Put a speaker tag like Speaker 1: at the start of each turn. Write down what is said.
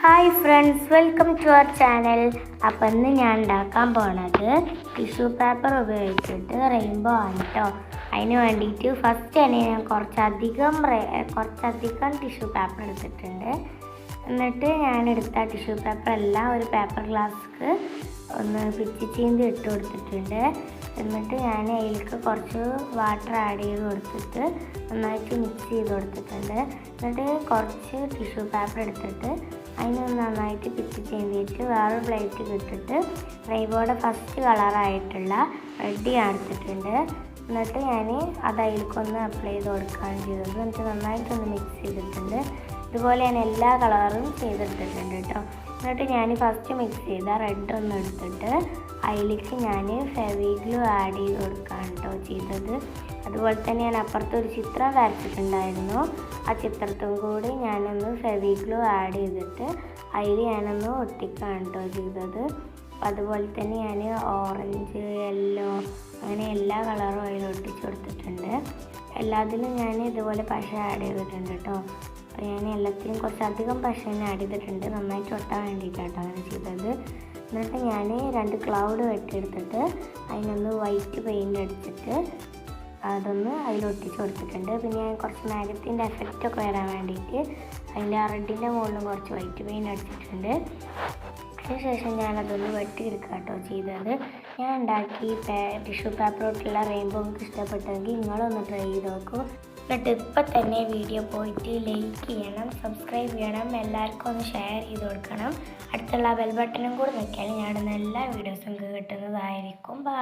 Speaker 1: Hi friends, welcome to our channel. അപ്പം ഇന്ന് ഞാൻ ഉണ്ടാക്കാൻ പോണത് ടിഷ്യൂ പേപ്പർ ഉപയോഗിച്ചിട്ട് റെയിൻബോ ആണ് കേട്ടോ. അതിന് വേണ്ടിയിട്ട് ഫസ്റ്റ് തന്നെ ഞാൻ കുറച്ചധികം ടിഷ്യൂ പേപ്പർ എടുത്തിട്ടുണ്ട്. എന്നിട്ട് ഞാൻ എടുത്ത ടിഷ്യൂ പേപ്പർ എല്ലാം ഒരു പേപ്പർ ഗ്ലാസ്ക്ക് ഒന്ന് പിച്ചി ചീന്തി ഇട്ട് കൊടുത്തിട്ടുണ്ട്. എന്നിട്ട് ഞാൻ അതിലേക്ക് കുറച്ച് വാട്ടർ ആഡ് ചെയ്ത് കൊടുത്തിട്ട് നന്നായിട്ട് മിക്സ് ചെയ്ത് കൊടുത്തിട്ടുണ്ട്. എന്നിട്ട് കുറച്ച് ടിഷ്യൂ പേപ്പർ എടുത്തിട്ട് അതിന് നന്നായിട്ട് പിച്ചി ചീന്തിയിട്ട് വേറൊരു പ്ലേറ്റിൽ ഇട്ടിട്ട് റെയിൻബോയുടെ ഫസ്റ്റ് കളറായിട്ടുള്ള റെഡ് ഞാൻ എടുത്തിട്ടുണ്ട്. എന്നിട്ട് ഞാൻ അത് അതിലേക്കൊന്ന് അപ്ലൈ ചെയ്ത് കൊടുക്കുകയാണ് ചെയ്തത്. എന്നിട്ട് നന്നായിട്ടൊന്ന് മിക്സ് ചെയ്തിട്ടുണ്ട്. ഇതുപോലെ ഞാൻ എല്ലാ കളറും ചെയ്തെടുത്തിട്ടുണ്ട് കേട്ടോ. എന്നിട്ട് ഞാൻ ഫസ്റ്റ് മിക്സ് ചെയ്ത റെഡ് ഒന്ന് എടുത്തിട്ട് അതിലേക്ക് ഞാൻ ഫെവിഗ്ലൂ ആഡ് ചെയ്ത് കൊടുക്കുകയാണ് കേട്ടോ ചെയ്തത്. അതുപോലെ തന്നെ ഞാൻ അപ്പുറത്തൊരു ചിത്രം വരച്ചിട്ടുണ്ടായിരുന്നു. ആ ചിത്രത്തും കൂടി ഞാനൊന്ന് ഫെവിഗ്ലൂ ആഡ് ചെയ്തിട്ട് അതിൽ ഞാനൊന്ന് ഒട്ടിക്കുകയാണ് കേട്ടോ ചെയ്തത്. അതുപോലെ തന്നെ ഞാൻ ഓറഞ്ച്, യെല്ലോ അങ്ങനെ എല്ലാ കളറും അതിൽ ഒട്ടിച്ച് കൊടുത്തിട്ടുണ്ട്. എല്ലാത്തിലും ഞാൻ ഇതുപോലെ പശ ആഡ് ചെയ്തിട്ടുണ്ട് കേട്ടോ. അപ്പോൾ ഞാൻ എല്ലാത്തിനും കുറച്ചധികം പശ തന്നെ ആഡ് ചെയ്തിട്ടുണ്ട്, നന്നായിട്ട് ഒട്ടാൻ വേണ്ടിയിട്ടാണ് അങ്ങനെ ചെയ്തത്. എന്നിട്ട് ഞാൻ 2 ക്ലൗഡ് വെട്ടിയെടുത്തിട്ട് അതിനൊന്ന് വൈറ്റ് പെയിൻ്റ് അടിച്ചിട്ട് അതൊന്ന് അതിലൊട്ടിച്ച് കൊടുത്തിട്ടുണ്ട്. പിന്നെ ഞാൻ കുറച്ച് മാഗത്തിൻ്റെ എഫക്റ്റൊക്കെ വരാൻ വേണ്ടിയിട്ട് അതിൻ്റെ റെഡിൻ്റെ മുകളിലും കുറച്ച് വൈറ്റ് പെയിൻ്റ് അടിച്ചിട്ടുണ്ട്. അതിനുശേഷം ഞാനതൊന്ന് വെട്ടിയെടുക്കുക കേട്ടോ ചെയ്തത്. ഞാൻ ഉണ്ടാക്കി ടിഷ്യൂ പേപ്പറോട്ടുള്ള റെയിൻബോ നിങ്ങൾക്ക് ഇഷ്ടപ്പെട്ടെങ്കിൽ നിങ്ങളൊന്ന് ട്രൈ ചെയ്ത് നോക്കൂ. എന്നിട്ട് ഇപ്പം തന്നെ വീഡിയോ പോയിട്ട് ലൈക്ക് ചെയ്യണം, സബ്സ്ക്രൈബ് ചെയ്യണം, എല്ലാവർക്കും ഒന്ന് ഷെയർ ചെയ്ത് കൊടുക്കണം. അടുത്തുള്ള ബെൽ ബട്ടണും കൂടി നോക്കിയാൽ ഞാൻ എല്ലാ വീഡിയോസും കിട്ടുന്നതായിരിക്കും.